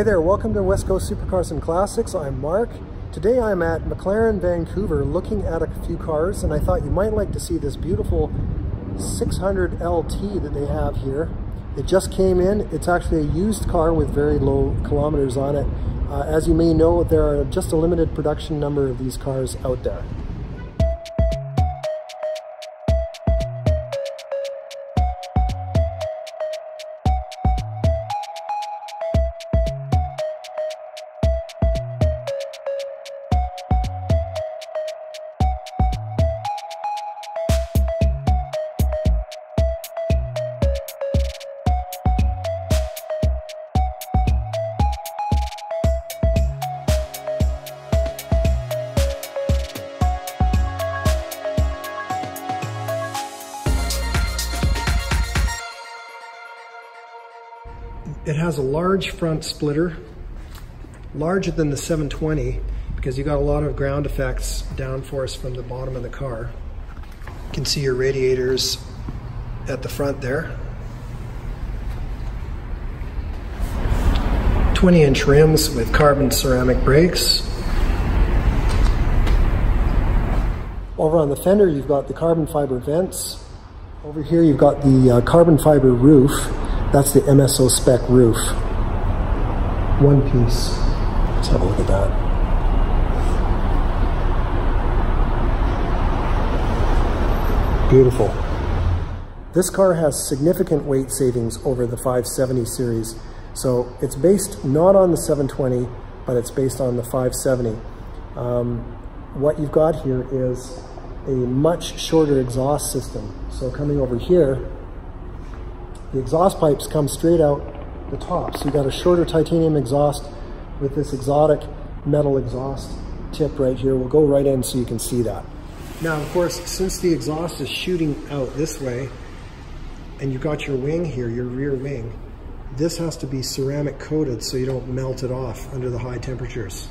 Hey there, welcome to West Coast Supercars and Classics. I'm Mark. Today I'm at McLaren Vancouver looking at a few cars, and I thought you might like to see this beautiful 600 LT that they have here. It just came in. It's actually a used car with very low kilometers on it. As you may know, there are just a limited production number of these cars out there. It has a large front splitter, larger than the 720, because you got a lot of ground effects downforce from the bottom of the car. You can see your radiators at the front there. 20-inch rims with carbon ceramic brakes. Over on the fender, you've got the carbon fiber vents. Over here, you've got the carbon fiber roof. That's the MSO spec roof. One piece. Let's have a look at that. Beautiful. This car has significant weight savings over the 570 series. So it's based not on the 720, but it's based on the 570. What you've got here is a much shorter exhaust system. So coming over here, the exhaust pipes come straight out the top. So you've got a shorter titanium exhaust with this exotic metal exhaust tip right here. We'll go right in so you can see that. Now, of course, since the exhaust is shooting out this way, and you've got your wing here, your rear wing, this has to be ceramic coated so you don't melt it off under the high temperatures.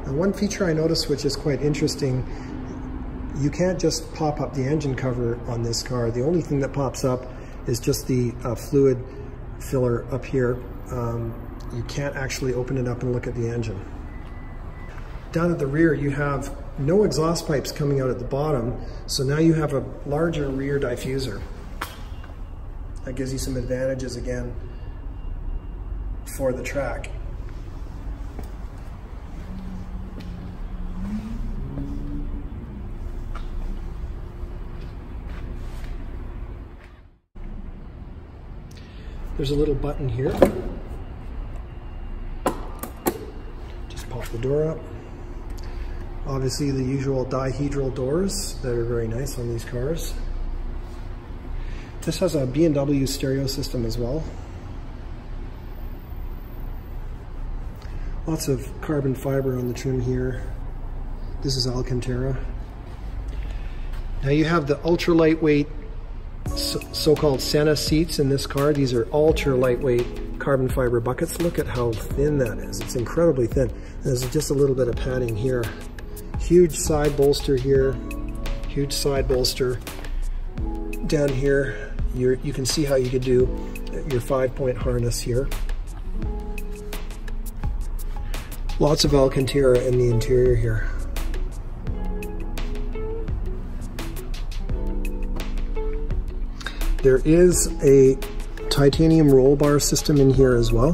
And one feature I noticed which is quite interesting, you can't just pop up the engine cover on this car. The only thing that pops up is just the fluid filler up here. You can't actually open it up and look at the engine. Down at the rear, you have no exhaust pipes coming out at the bottom, so now you have a larger rear diffuser. That gives you some advantages again for the track. There's a little button here. Just pop the door up. Obviously the usual dihedral doors that are very nice on these cars. This has a B&W stereo system as well. Lots of carbon fiber on the trim here. This is Alcantara. Now you have the ultra lightweight so-called Senna seats in this car. These are ultra lightweight carbon fiber buckets. Look at how thin that is. It's incredibly thin. There's just a little bit of padding here. Huge side bolster here. Huge side bolster. Down here, you can see how you could do your 5-point harness here. Lots of Alcantara in the interior here. There is a titanium roll bar system in here as well.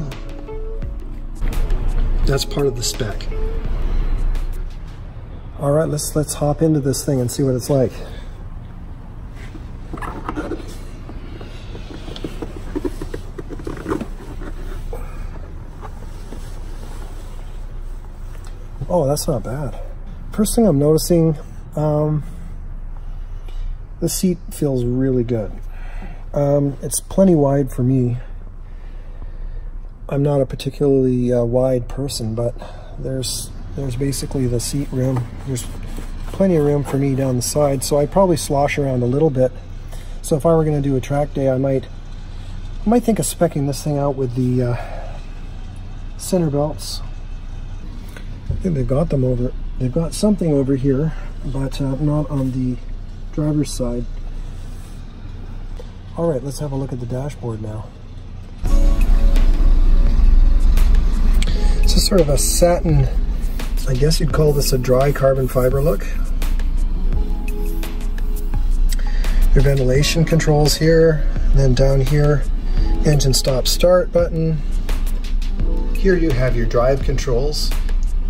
That's part of the spec. All right, let's hop into this thing and see what it's like. Oh, that's not bad. First thing I'm noticing, the seat feels really good. It's plenty wide for me. I'm not a particularly wide person, but there's basically the seat rim. There's plenty of room for me down the side, so I'd probably slosh around a little bit. So if I were going to do a track day, I might think of speccing this thing out with the center belts. I think they've got them over. They've got something over here, but not on the driver's side. All right, let's have a look at the dashboard now. sort of a satin, I guess you'd call this a dry carbon fiber look. Your ventilation controls here, and then down here, engine stop start button. Here you have your drive controls,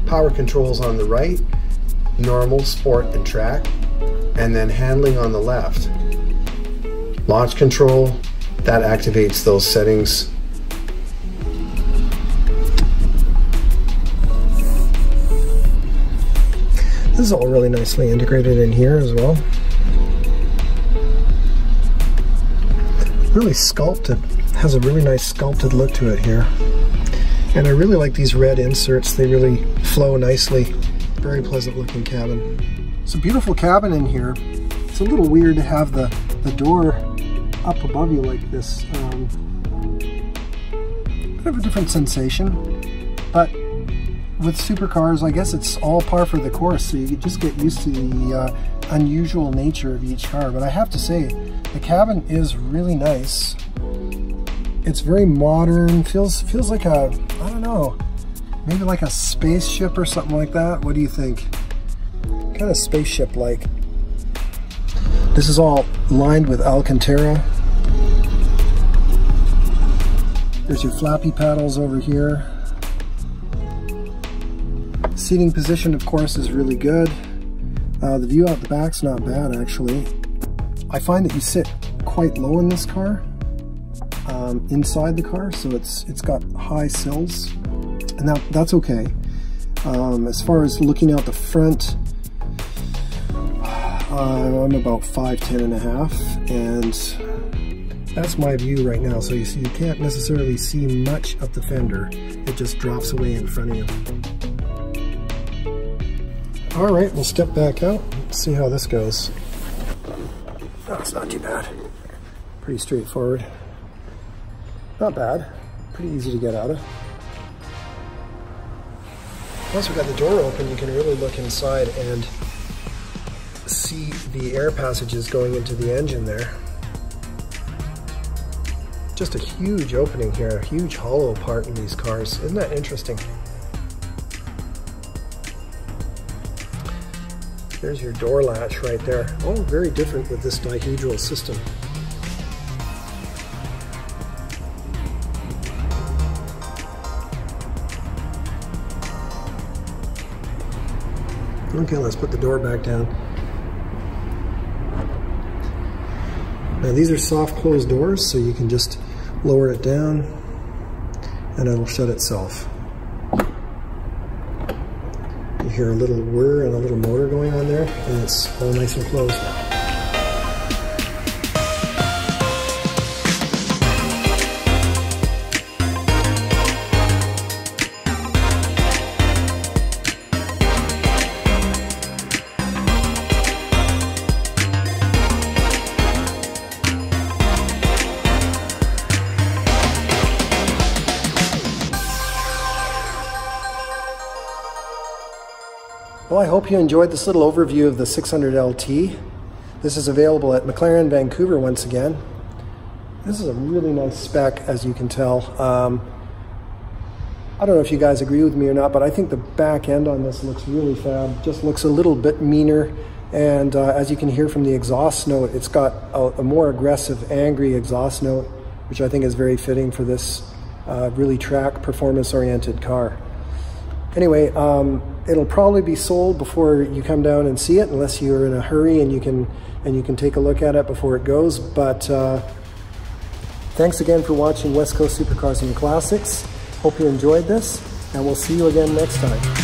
power controls on the right, normal, sport, and track, and then handling on the left. Launch control, that activates those settings. This is all really nicely integrated in here as well. Really sculpted, has a really nice sculpted look to it here. And I really like these red inserts, they really flow nicely. Very pleasant looking cabin. It's a beautiful cabin in here. It's a little weird to have the door up above you like this. Bit of a different sensation, but with supercars, I guess it's all par for the course, so you just get used to the unusual nature of each car. But I have to say, the cabin is really nice. It's very modern, feels like a, I don't know, maybe like a spaceship or something like that. What do you think? Kind of spaceship-like. This is all lined with Alcantara. There's your flappy paddles over here. Seating position, of course, is really good. The view out the back's not bad, actually. I find that you sit quite low in this car, inside the car, so it's got high sills, and that's okay. As far as looking out the front, I'm about 5'10" and a half, and that's my view right now. So you see, you can't necessarily see much of the fender. It just drops away in front of you. All right, we'll step back out, see how this goes. Oh, it's not too bad. Pretty straightforward. Not bad. Pretty easy to get out of. Once we've got the door open, you can really look inside and see the air passages going into the engine there. Just a huge opening here, a huge hollow part in these cars. Isn't that interesting? There's your door latch right there. Oh, very different with this dihedral system. Okay, let's put the door back down. Now these are soft closed doors, so you can just lower it down and it'll shut itself. You hear a little whir and a little motor going on there, and it's all nice and closed. Well, I hope you enjoyed this little overview of the 600 LT. This is available at McLaren Vancouver once again. This is a really nice spec, as you can tell. I don't know if you guys agree with me or not, but I think the back end on this looks really fab. Just looks a little bit meaner, and as you can hear from the exhaust note, it's got a more aggressive, angry exhaust note, which I think is very fitting for this really track, performance-oriented car. Anyway, it'll probably be sold before you come down and see it, unless you're in a hurry and you can take a look at it before it goes. But thanks again for watching West Coast Supercars and Classics. Hope you enjoyed this, and we'll see you again next time.